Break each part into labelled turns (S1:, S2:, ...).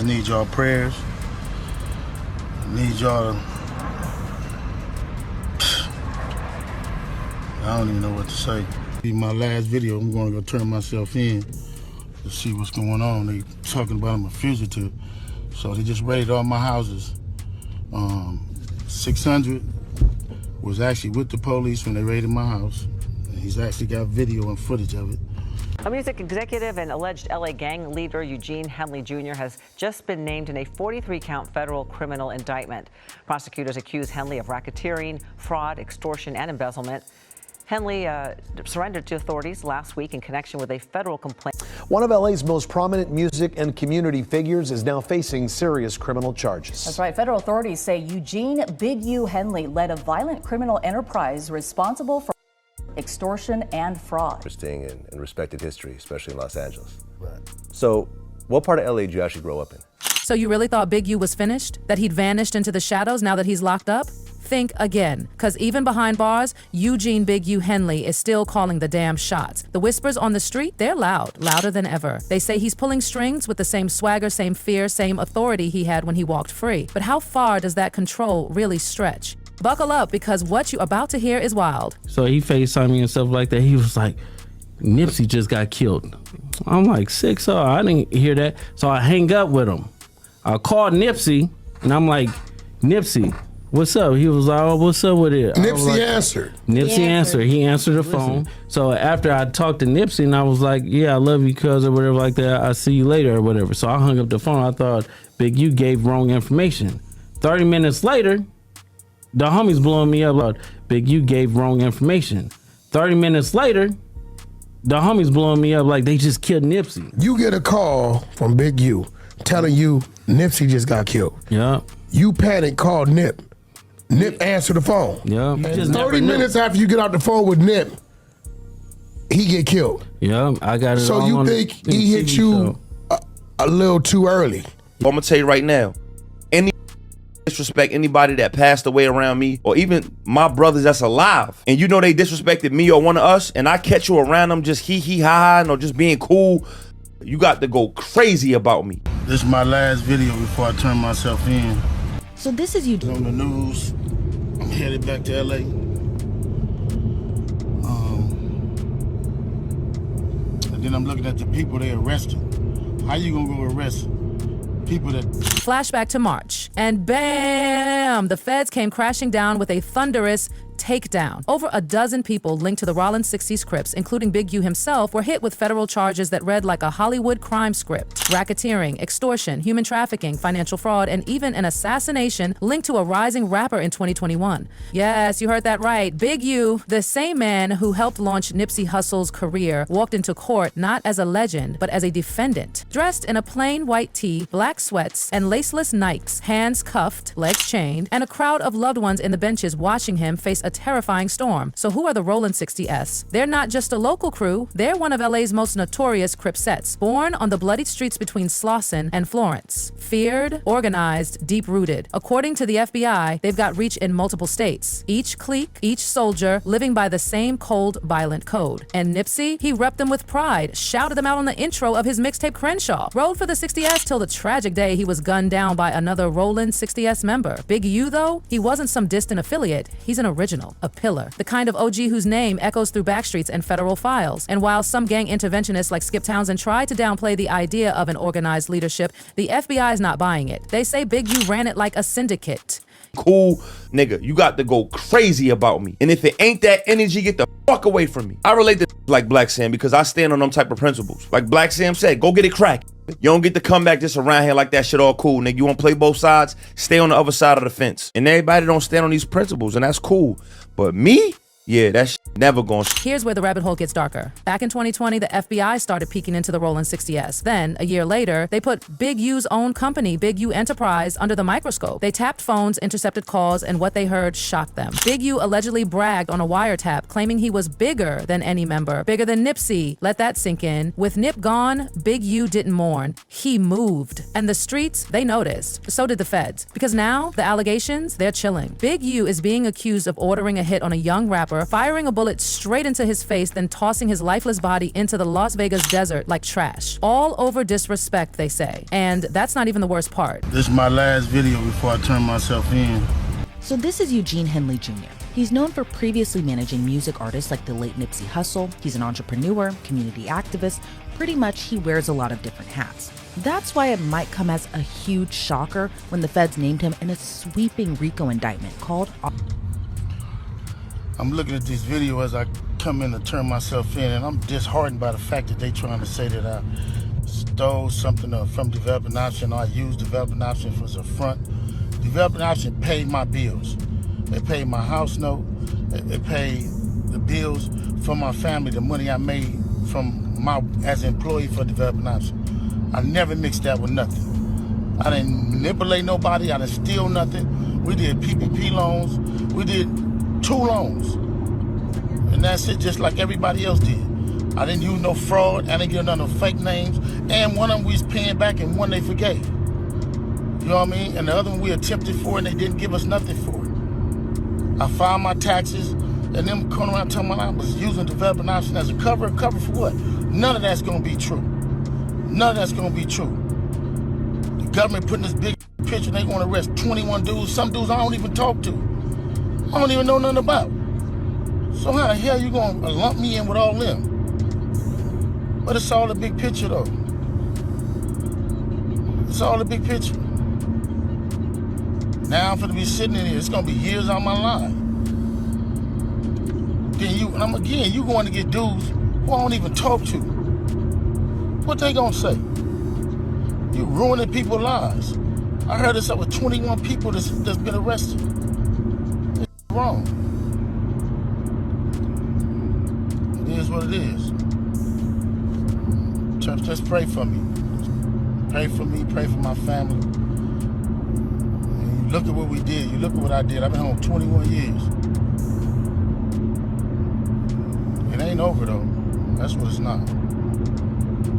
S1: just need y'all prayers. I need y'all to... I don't even know what to say. In my last video, I'm gonna go turn myself in to see what's going on. They talking about I'm a fugitive. So they just raided all my houses. 600 was actually with the police when they raided my house. And he's actually got video and footage of it.
S2: A music executive and alleged LA gang leader Eugene Henley Jr. has just been named in a 43-count federal criminal indictment. Prosecutors accuse Henley of racketeering, fraud, extortion, and embezzlement. Henley surrendered to authorities last week in connection with a federal complaint.
S3: One of LA's most prominent music and community figures is now facing serious criminal charges.
S4: That's right. Federal authorities say Eugene Big U Henley led a violent criminal enterprise responsible for extortion and fraud.
S5: Interesting and respected history, especially in Los Angeles. Right. So, what part of LA did you actually grow up in?
S6: So you really thought Big U was finished? That he'd vanished into the shadows now that he's locked up? Think again, because even behind bars, Eugene Big U Henley is still calling the damn shots. The whispers on the street, they're loud, louder than ever. They say he's pulling strings with the same swagger, same fear, same authority he had when he walked free. But how far does that control really stretch? Buckle up, because what you're about to hear is wild.
S7: So he FaceTimed me and stuff like that. He was like, Nipsey just got killed. I'm like, sick, so I didn't hear that. So I hang up with him. I called Nipsey, and I'm like, Nipsey, what's up? He was like, oh, what's up with it?
S1: Nipsey answered.
S7: Nipsey answered. He answered the phone. So after I talked to Nipsey, and I was like, yeah, I love you, cuz, or whatever like that. I'll see you later, or whatever. So I hung up the phone. I thought Big U gave wrong information. 30 minutes later, the homies blowing me up like, Big U gave wrong information. 30 minutes later, the homies blowing me up like they just killed Nipsey.
S1: You get a call from Big U telling you Nipsey just got killed.
S7: Yeah.
S1: You panic, call Nip. Nip answer the phone.
S7: Yeah.
S1: And 30 minutes after you get off the phone with Nip, he get killed.
S7: Yeah, I got it.
S1: So you think he hit you a little too early?
S8: I'm gonna tell you right now, any disrespect anybody that passed away around me, or even my brothers that's alive, and you know they disrespected me or one of us, and I catch you around them just hee ha ha, and or just being cool, you got to go crazy about me.
S1: This is my last video before I turn myself in.
S9: So this is you
S1: on the news. I'm headed back to LA. And then I'm looking at the people they arrested. How you gonna go arrest people that...
S6: Flashback to March, and bam! The feds came crashing down with a thunderous takedown. Over a dozen people linked to the Rollins 60s Crips, including Big U himself, were hit with federal charges that read like a Hollywood crime script. Racketeering, extortion, human trafficking, financial fraud, and even an assassination linked to a rising rapper in 2021. Yes, you heard that right. Big U, the same man who helped launch Nipsey Hussle's career, walked into court not as a legend, but as a defendant. Dressed in a plain white tee, black sweats, and laceless Nikes, hands cuffed, legs chained, and a crowd of loved ones in the benches watching him face a terrifying storm. So who are the Rollins 60s? They're not just a local crew, they're one of LA's most notorious Cripsettes, born on the bloody streets between Slauson and Florence. Feared, organized, deep-rooted. According to the FBI, they've got reach in multiple states. Each clique, each soldier, living by the same cold, violent code. And Nipsey, he repped them with pride, shouted them out on the intro of his mixtape Crenshaw, rode for the 60s till the tragic day he was gunned down by another Rollins 60s member. Big U, though, he wasn't some distant affiliate, he's an original. A pillar, the kind of OG whose name echoes through backstreets and federal files. And while some gang interventionists like Skip Townsend try to downplay the idea of an organized leadership, the FBI is not buying it. They say Big U ran it like a syndicate.
S8: Cool nigga, you got to go crazy about me. And if it ain't that energy, get the fuck away from me. I relate to like Black Sam because I stand on them type of principles. Like Black Sam said, go get it cracked. You don't get to come back just around here like that shit all cool, nigga. You want to play both sides? Stay on the other side of the fence. And everybody don't stand on these principles, and that's cool. But me? Yeah, that shit never gonna...
S6: Here's where the rabbit hole gets darker. Back in 2020, the FBI started peeking into the Rollins 60s. Then, a year later, they put Big U's own company, Big U Enterprise, under the microscope. They tapped phones, intercepted calls, and what they heard shocked them. Big U allegedly bragged on a wiretap, claiming he was bigger than any member, bigger than Nipsey. Let that sink in. With Nip gone, Big U didn't mourn. He moved. And the streets, they noticed. So did the feds. Because now, the allegations, they're chilling. Big U is being accused of ordering a hit on a young rapper rapper, firing a bullet straight into his face, then tossing his lifeless body into the Las Vegas desert like trash. All over disrespect, they say. And that's not even the worst part.
S1: This is my last video before I turn myself in.
S9: So this is Eugene Henley Jr. He's known for previously managing music artists like the late Nipsey Hussle. He's an entrepreneur, community activist. Pretty much he wears a lot of different hats. That's why it might come as a huge shocker when the feds named him in a sweeping RICO indictment called...
S1: I'm looking at this video as I come in to turn myself in, and I'm disheartened by the fact that they trying to say that I stole something from Developing Option, or I used Developing Option as a front. Developing Option paid my bills. They paid my house note. They paid the bills for my family, the money I made from as an employee for Developing Option. I never mixed that with nothing. I didn't manipulate nobody. I didn't steal nothing. We did PPP loans. We did 2 loans. And that's it, just like everybody else did. I didn't use no fraud. I didn't give none of fake names. And one of them we was paying back and one they forgave. You know what I mean? And the other one we attempted for and they didn't give us nothing for it. I filed my taxes and them coming around telling me I was using Developing Option as a cover. Cover for what? None of that's gonna be true. None of that's gonna be true. The government putting this big picture, they gonna arrest 21 dudes, some dudes I don't even talk to. I don't even know nothing about. So how the hell you gonna lump me in with all them? But it's all the big picture though. It's all the big picture. Now I'm gonna be sitting in here, it's gonna be years out of my life. Then you going to get dudes who I don't even talk to. What they gonna say? You ruining people's lives. I heard it's up with 21 people that's been arrested. It's wrong. It is what it is. Church, just pray for me. Pray for me, pray for my family. And you look at what we did, you look at what I did. I've been home 21 years. It ain't over though. That's what it's not.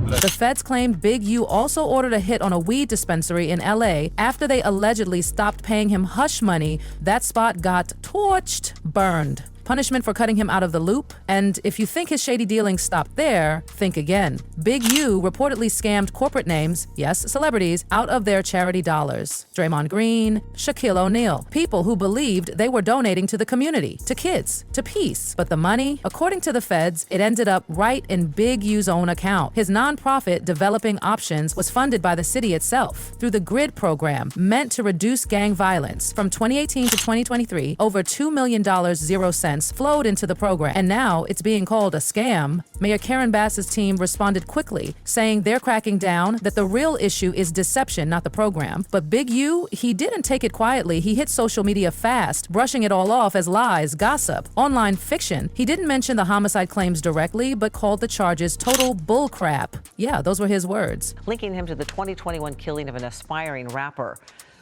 S6: The feds claimed Big U also ordered a hit on a weed dispensary in LA after they allegedly stopped paying him hush money. That spot got torched, burned. Punishment for cutting him out of the loop. And if you think his shady dealings stopped there, think again. Big U reportedly scammed corporate names, yes, celebrities, out of their charity dollars. Draymond Green, Shaquille O'Neal, people who believed they were donating to the community, to kids, to peace. But the money, according to the feds, it ended up right in Big U's own account. His nonprofit, Developing Options, was funded by the city itself through the GRID program, meant to reduce gang violence. From 2018 to 2023, over $2 million, 0 cents flowed into the program, and now it's being called a scam. Mayor Karen Bass's team responded quickly, saying they're cracking down, that the real issue is deception, not the program. But Big U, he didn't take it quietly. He hit social media fast, brushing it all off as lies, gossip, online fiction. He didn't mention the homicide claims directly, but called the charges total bullcrap. Yeah, those were his words.
S2: Linking him to the 2021 killing of an aspiring rapper.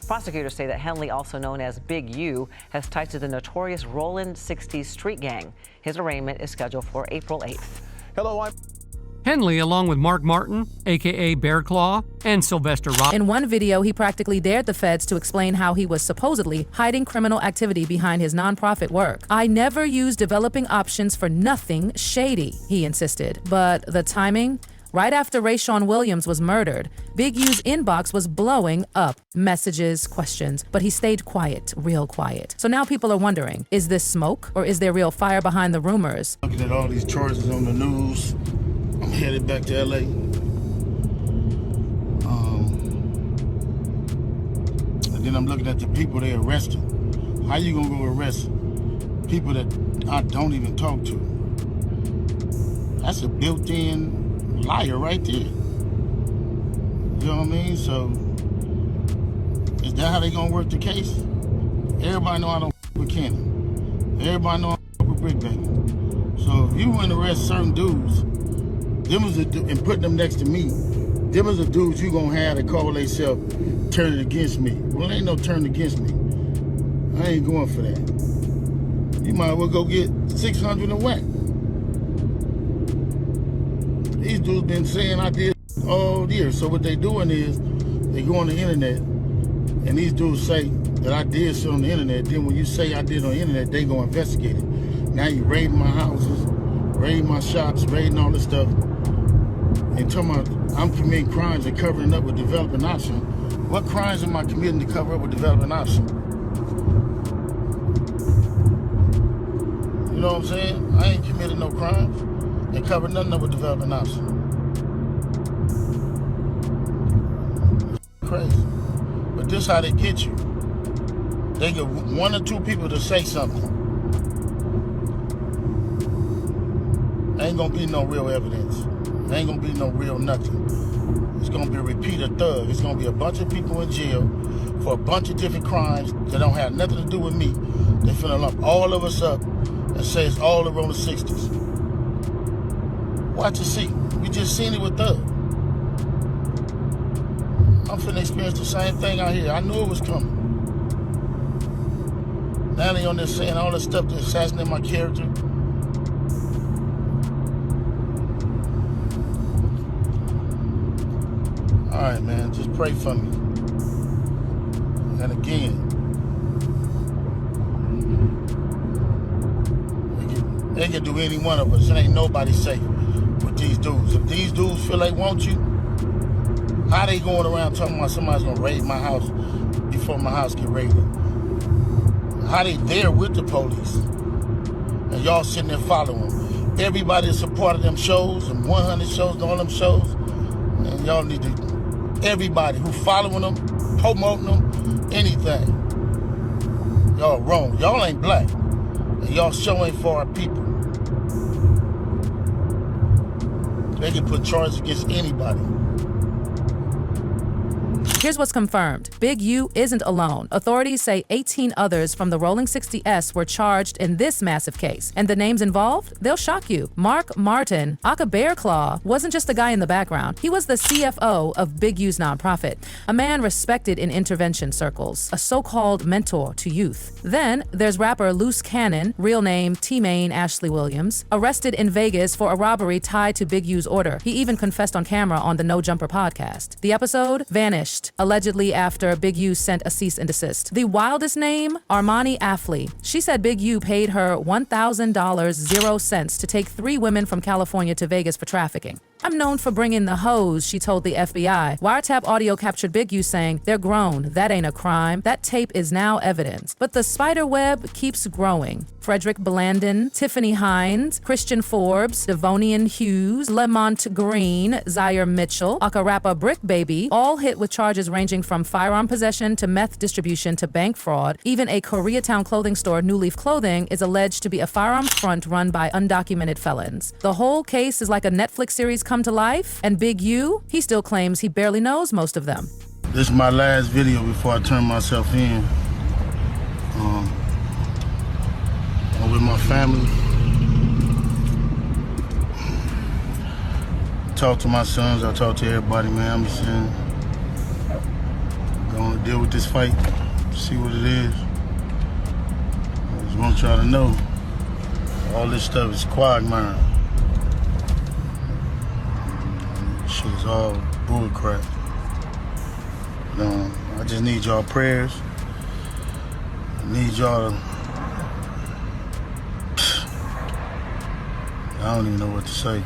S2: Prosecutors say that Henley, also known as Big U, has ties to the notorious Rollin 60s street gang. His arraignment is scheduled for April 8th.
S10: Hello, I'm Henley, along with Mark Martin, a.k.a. Bear Claw, and Sylvester Rob.
S6: In one video, he practically dared the feds to explain how he was supposedly hiding criminal activity behind his nonprofit work. I never used Developing Options for nothing shady, he insisted. But the timing? Right after Rayshawn Williams was murdered, Big U's inbox was blowing up. Messages, questions, but he stayed quiet, real quiet. So now people are wondering, is this smoke or is there real fire behind the rumors?
S1: Looking at all these charges on the news, I'm headed back to LA. And then I'm looking at the people they arrested. How you gonna go arrest people that I don't even talk to? That's a built-in liar right there. You know what I mean? So is that how they gonna work the case? Everybody know I don't with Cannon. Everybody know I don't with Brick Baby. So if you want to arrest certain dudes, and put them next to me, them is the dudes you gonna have that call themselves turning against me. Well, ain't no turn against me. I ain't going for that. You might as well go get 600 and whack. These dudes been saying I did all year. So what they doing is they go on the internet and these dudes say that I did shit on the internet. Then when you say I did on the internet, they go investigate it. Now you raiding my houses, raiding my shops, raiding all this stuff. And talking about I'm committing crimes and covering up with developing option. What crimes am I committing to cover up with developing option? You know what I'm saying? I ain't committed no crimes and covered nothing up with developing option. It's crazy. But this how they get you. They get one or two people to say something. Ain't gonna be no real evidence. Ain't gonna be no real nothing. It's gonna be a repeated thug. It's gonna be a bunch of people in jail for a bunch of different crimes that don't have nothing to do with me. They finna lump all of us up and say it's all around the 60s. Watch and see. We just seen it with Thug. I'm finna experience the same thing out here. I knew it was coming. Now they on there saying all this stuff to assassinate my character. All right, man, just pray for me. And again, they can do any one of us. It ain't nobody safe with these dudes. If these dudes feel they want you, how they going around talking about somebody's gonna raid my house before my house get raided? How they there with the police? And y'all sitting there following them. Everybody that's a part of them shows, and 100 shows, and all them shows, and y'all need to, everybody who following them, promoting them, anything. Y'all wrong. Y'all ain't black. And y'all show ain't for our people. They can put charges against anybody.
S6: Here's what's confirmed. Big U isn't alone. Authorities say 18 others from the Rolling 60S were charged in this massive case. And the names involved? They'll shock you. Mark Martin, aka Bear Claw, wasn't just a guy in the background. He was the CFO of Big U's nonprofit, a man respected in intervention circles, a so-called mentor to youth. Then there's rapper Loose Cannon, real name T-Main Ashley Williams, arrested in Vegas for a robbery tied to Big U's order. He even confessed on camera on the No Jumper podcast. The episode vanished, allegedly after Big U sent a cease and desist. The wildest name, Armani Affley. She said Big U paid her $1,000 0 cents to take 3 women from California to Vegas for trafficking. I'm known for bringing the hoes, she told the FBI. Wiretap audio captured Big U saying, "They're grown. That ain't a crime. That tape is now evidence." But the spider web keeps growing. Frederick Blandon, Tiffany Hines, Christian Forbes, Devonian Hughes, Lamont Green, Zaire Mitchell, Akarapa Brick Baby, all hit with charges ranging from firearm possession to meth distribution to bank fraud. Even a Koreatown clothing store, New Leaf Clothing, is alleged to be a firearms front run by undocumented felons. The whole case is like a Netflix series come to life, and Big U, he still claims he barely knows most of them.
S1: This is my last video before I turn myself in. I'm with my family. Talk to my sons, I talk to everybody, man. I'm just saying, gonna deal with this fight, see what it is. I just want y'all to know, all this stuff is quagmire. Shit is all bull crap. I just need y'all prayers. I need y'all to, I don't even know what to say.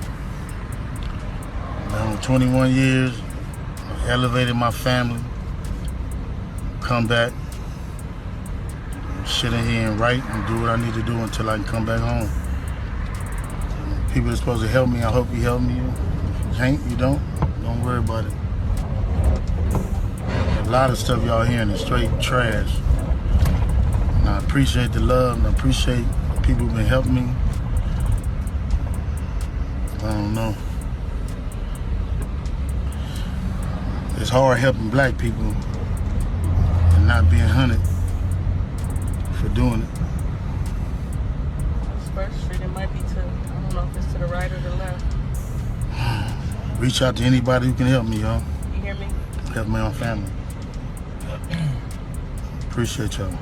S1: Now, 21 years, I elevated my family, come back, sit in here and write and do what I need to do until I can come back home. People are supposed to help me, I hope you help me. If you can't, you don't worry about it. A lot of stuff y'all hearing is straight trash. And I appreciate the love and I appreciate the people who've been helping me. I don't know. It's hard helping black people and not being hunted for doing it.
S11: First Street, it might be to, I don't know if it's to the right or the left.
S1: Reach out to anybody who can help me, y'all.
S11: You hear me?
S1: Help my own family. Appreciate y'all.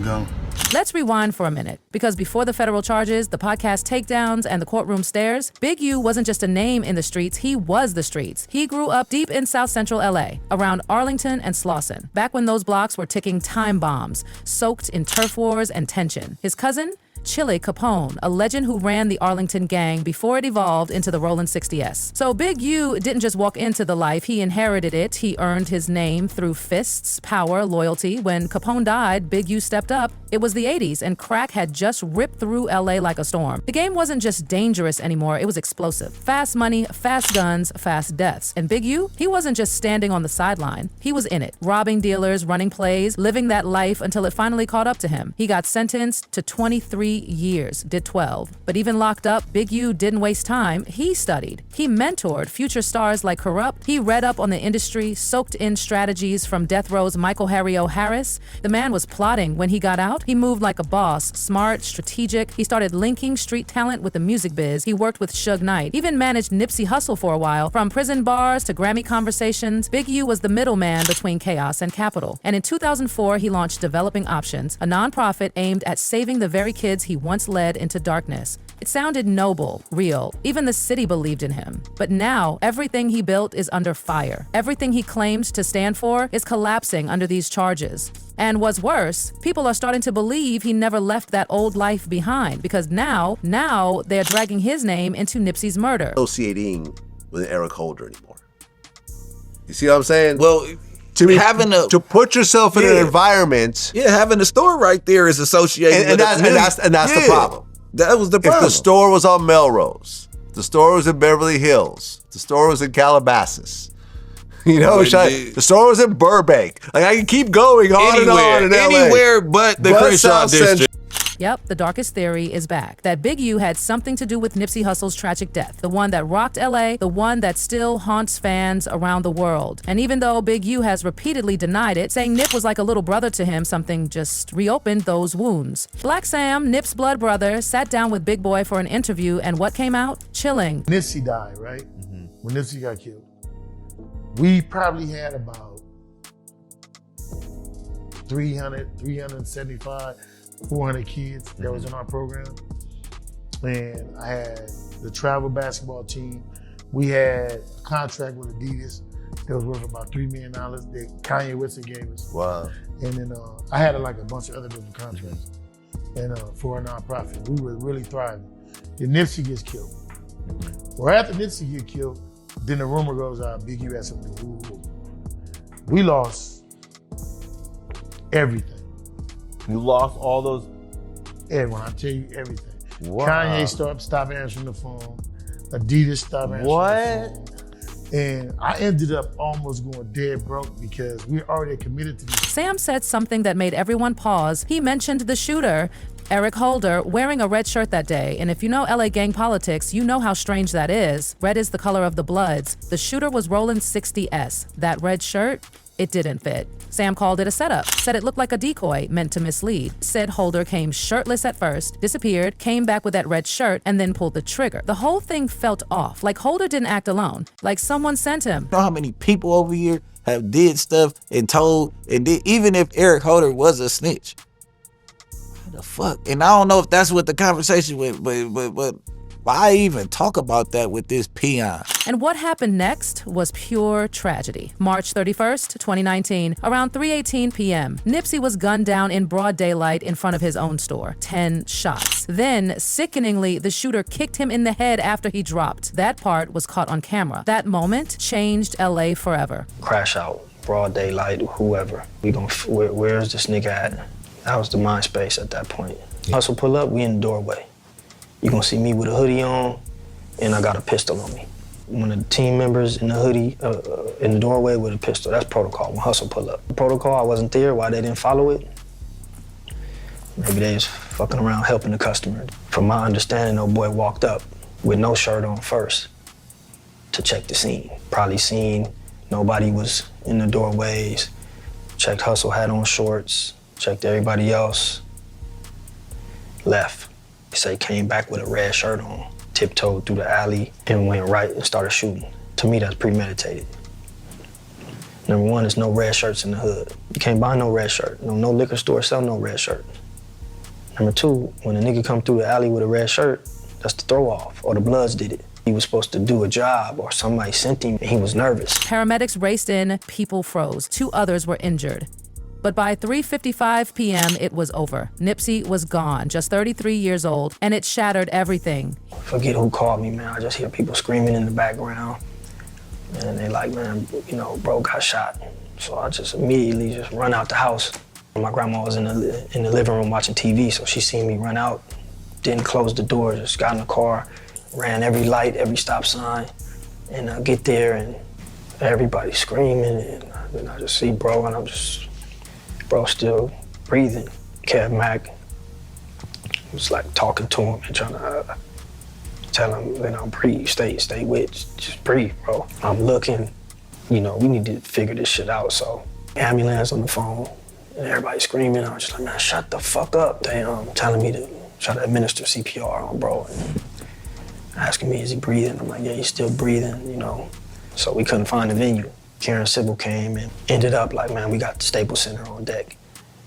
S1: Go.
S6: Let's rewind for a minute, because before the federal charges, the podcast takedowns, and the courtroom stares, Big U wasn't just a name in the streets, he was the streets. He grew up deep in South Central LA, around Arlington and Slauson, back when those blocks were ticking time bombs, soaked in turf wars and tension. His cousin? Chili Capone, a legend who ran the Arlington gang before it evolved into the Rollin' 60s. So Big U didn't just walk into the life, he inherited it. He earned his name through fists, power, loyalty. When Capone died, Big U stepped up. It was the 80s, and crack had just ripped through LA like a storm. The game wasn't just dangerous anymore, it was explosive. Fast money, fast guns, fast deaths. And Big U, he wasn't just standing on the sideline. He was in it, robbing dealers, running plays, living that life until it finally caught up to him. He got sentenced to 23 years, did 12. But even locked up, Big U didn't waste time. He studied. He mentored future stars like Corrupt. He read up on the industry, soaked in strategies from Death Row's Michael Harry O'Harris. The man was plotting when he got out. He moved like a boss, smart, strategic. He started linking street talent with the music biz. He worked with Suge Knight, even managed Nipsey Hussle for a while. From prison bars to Grammy conversations, Big U was the middleman between chaos and capital. And in 2004, he launched Developing Options, a nonprofit aimed at saving the very kids he once led into darkness. It sounded noble, real. Even the city believed in him. But now, everything he built is under fire. Everything he claimed to stand for is collapsing under these charges. And what's worse, people are starting to believe he never left that old life behind, because now they're dragging his name into Nipsey's murder.
S5: Associating with Eric Holder anymore. You see what I'm saying?
S12: Well,
S5: to put yourself in an environment.
S12: Yeah, having the store right there is associated with
S5: that's the problem.
S12: That was the problem.
S5: If the store was on Melrose, the store was in Beverly Hills, the store was in Calabasas, the store was in Burbank. Like, I can keep going on and on in LA.
S12: Anywhere but the Crenshaw district.
S6: Yep, the darkest theory is back. That Big U had something to do with Nipsey Hussle's tragic death. The one that rocked LA, the one that still haunts fans around the world. And even though Big U has repeatedly denied it, saying Nip was like a little brother to him, something just reopened those wounds. Black Sam, Nip's blood brother, sat down with Big Boy for an interview, and what came out? Chilling.
S1: Nipsey died, right? Mm-hmm. When Nipsey got killed, we probably had about 375, 400 kids that was in our program. And I had the travel basketball team. We had a contract with Adidas that was worth about $3 million that Kanye West gave us.
S5: Wow.
S1: And then I had like a bunch of other different contracts and for a nonprofit. We were really thriving. Then Nipsey gets killed. Right after Nipsey gets killed, then the rumor goes out, Big U had something to do. We lost everything.
S13: You lost all those?
S1: Everyone, I tell you everything.
S13: Wow.
S1: Kanye stopped answering the phone. Adidas stopped answering the phone. And I ended up almost going dead broke because we already committed to this.
S6: Sam said something that made everyone pause. He mentioned the shooter, Eric Holder, wearing a red shirt that day. And if you know LA gang politics, you know how strange that is. Red is the color of the Bloods. The shooter was Rollin' 60s. That red shirt, it didn't fit. Sam called it a setup, said it looked like a decoy meant to mislead. Said Holder came shirtless at first, disappeared, came back with that red shirt, and then pulled the trigger. The whole thing felt off, like Holder didn't act alone, like someone sent him.
S12: You know how many people over here have did stuff and told, and did, even if Eric Holder was a snitch. What the fuck? And I don't know if that's what the conversation went, but why even talk about that with this peon?
S6: And what happened next was pure tragedy. March 31st, 2019, around 3:18 p.m., Nipsey was gunned down in broad daylight in front of his own store. 10 shots. Then, sickeningly, the shooter kicked him in the head after he dropped. That part was caught on camera. That moment changed LA forever.
S14: Crash out, broad daylight, whoever. Where's this nigga at? That was the mind space at that point. Hustle pull up, we in the doorway. You gonna see me with a hoodie on, and I got a pistol on me. One of the team members in the hoodie, in the doorway with a pistol. That's protocol, when Hustle pull up. The protocol, I wasn't there, why they didn't follow it? Maybe they was fucking around helping the customer. From my understanding, old boy walked up with no shirt on first to check the scene. Probably seen nobody was in the doorways, checked Hustle had on shorts, checked everybody else, left. He said he came back with a red shirt on, tiptoed through the alley, and went right and started shooting. To me, that's premeditated. Number one, there's no red shirts in the hood. You can't buy no red shirt. No liquor store sell no red shirt. Number two, when a nigga come through the alley with a red shirt, that's the throw off, or the Bloods did it. He was supposed to do a job, or somebody sent him, and he was nervous.
S6: Paramedics raced in, people froze. 2 others were injured. But by 3:55 p.m., it was over. Nipsey was gone, just 33 years old, and it shattered everything.
S14: Forget who called me, man. I just hear people screaming in the background. And they like, man, you know, bro got shot. So I just immediately just run out the house. My grandma was in the living room watching TV, so she seen me run out, didn't close the door, just got in the car, ran every light, every stop sign, and I get there and everybody's screaming, and I just see bro, and bro still breathing. Kev Mack was like talking to him and trying to tell him, you know, breathe, stay with, just breathe, bro. I'm looking, you know, we need to figure this shit out, so ambulance on the phone. And everybody screaming. I was just like, man, shut the fuck up. They telling me to try to administer CPR on bro. And asking me, is he breathing? I'm like, yeah, he's still breathing, you know. So we couldn't find the venue. Karen Sybil came and ended up like, man, we got the Staples Center on deck.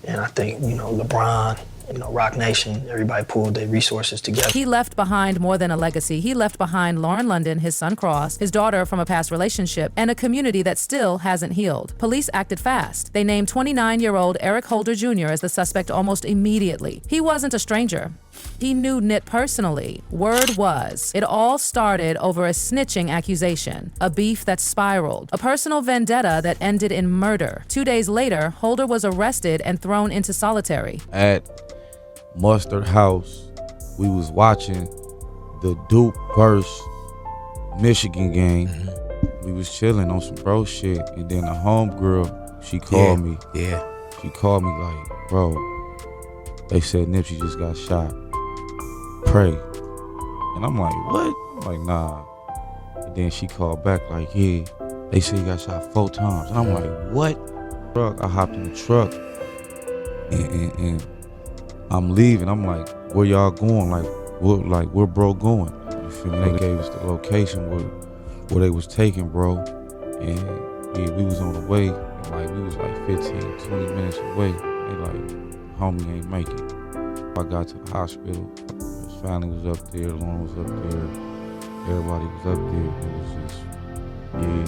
S14: And I think, you know, LeBron, you know, Rock Nation, everybody pulled their resources together.
S6: He left behind more than a legacy. He left behind Lauren London, his son Cross, his daughter from a past relationship, and a community that still hasn't healed. Police acted fast. They named 29-year-old Eric Holder Jr. as the suspect almost immediately. He wasn't a stranger. He knew Nip personally. Word was, it all started over a snitching accusation, a beef that spiraled, a personal vendetta that ended in murder. 2 days later, Holder was arrested and thrown into solitary.
S15: At Mustard House, we was watching the Duke versus Michigan game. We was chilling on some bro shit, and then a homegirl, she called me.
S12: Yeah.
S15: She called me like, bro, they said Nipsey just got shot. Pray. And I'm like, what? I'm like, nah. And then she called back like, yeah, they said he got shot 4 times. And I'm like, what? Truck. I hopped in the truck and I'm leaving. I'm like, where y'all going? Where bro going? You feel me? They gave us the location where they was taking bro. And yeah, we was on the way. And like we was like 15, 20 minutes away. They like, homie ain't make it. I got to the hospital. His family was up there. Lauren was up there. Everybody was up there. It was just, yeah,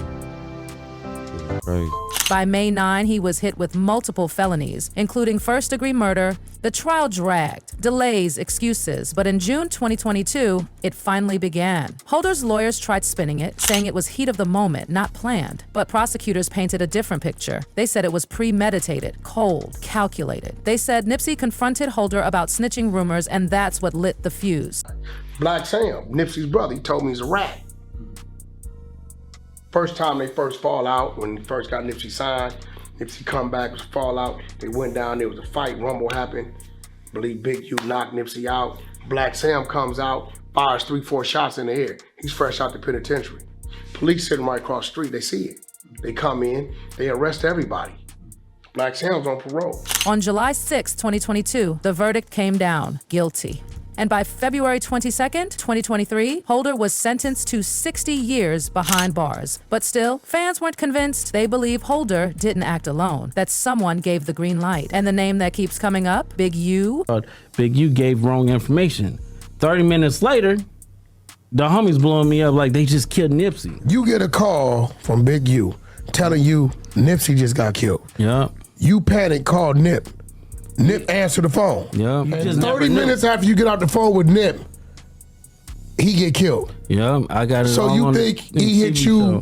S15: it was crazy.
S6: By May 9, he was hit with multiple felonies, including first-degree murder. The trial dragged, delays, excuses, but in June 2022, it finally began. Holder's lawyers tried spinning it, saying it was heat of the moment, not planned. But prosecutors painted a different picture. They said it was premeditated, cold, calculated. They said Nipsey confronted Holder about snitching rumors, and that's what lit the fuse.
S16: Black Sam, Nipsey's brother, he told me he's a rat. First time they first fall out, when he first got Nipsey signed, Nipsey come back, was a fallout. They went down, there was a fight, rumble happened. I believe Big U knocked Nipsey out. Black Sam comes out, fires 3-4 shots in the air. He's fresh out the penitentiary. Police sitting right across the street, they see it. They come in, they arrest everybody. Black Sam's on parole.
S6: On July 6, 2022, the verdict came down, guilty. And by February 22nd, 2023, Holder was sentenced to 60 years behind bars. But still, fans weren't convinced. They believe Holder didn't act alone, that someone gave the green light. And the name that keeps coming up, Big U.
S7: Big U gave wrong information. 30 minutes later, the homies blowing me up like they just killed Nipsey.
S16: You get a call from Big U telling you Nipsey just got killed.
S7: Yeah.
S16: You panic, call Nip. Nip answer the phone.
S7: Yeah.
S16: And 30 minutes after you get out the phone with Nip, he get killed.
S7: Yeah, I got it.
S16: So you think he hit you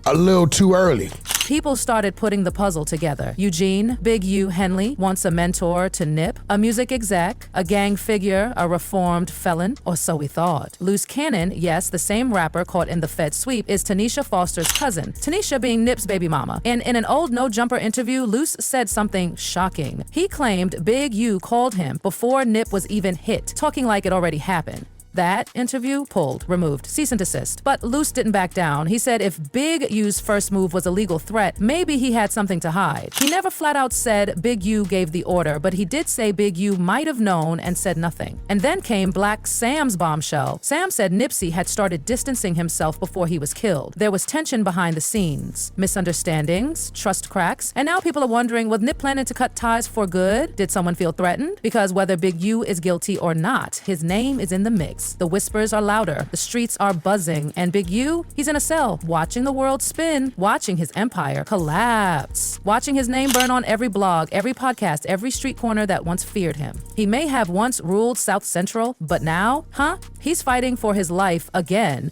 S16: a little too early?
S6: People started putting the puzzle together. Eugene, Big U Henley, once a mentor to Nip, a music exec, a gang figure, a reformed felon, or so we thought. Loose Cannon, yes, the same rapper caught in the Fed sweep, is Tanisha Foster's cousin, Tanisha being Nip's baby mama. And in an old No Jumper interview, Loose said something shocking. He claimed Big U called him before Nip was even hit, talking like it already happened. That interview pulled, removed, cease and desist. But Luce didn't back down. He said if Big U's first move was a legal threat, maybe he had something to hide. He never flat out said Big U gave the order, but he did say Big U might have known and said nothing. And then came Black Sam's bombshell. Sam said Nipsey had started distancing himself before he was killed. There was tension behind the scenes, misunderstandings, trust cracks, and now people are wondering, was Nip planning to cut ties for good? Did someone feel threatened? Because whether Big U is guilty or not, his name is in the mix. nights. The whispers are louder, the streets are buzzing, and Big U, he's in a cell, watching the world spin, watching his empire collapse, watching his name burn on every blog, every podcast, every street corner that once feared him. He may have once ruled South Central, but now, he's fighting for his life again.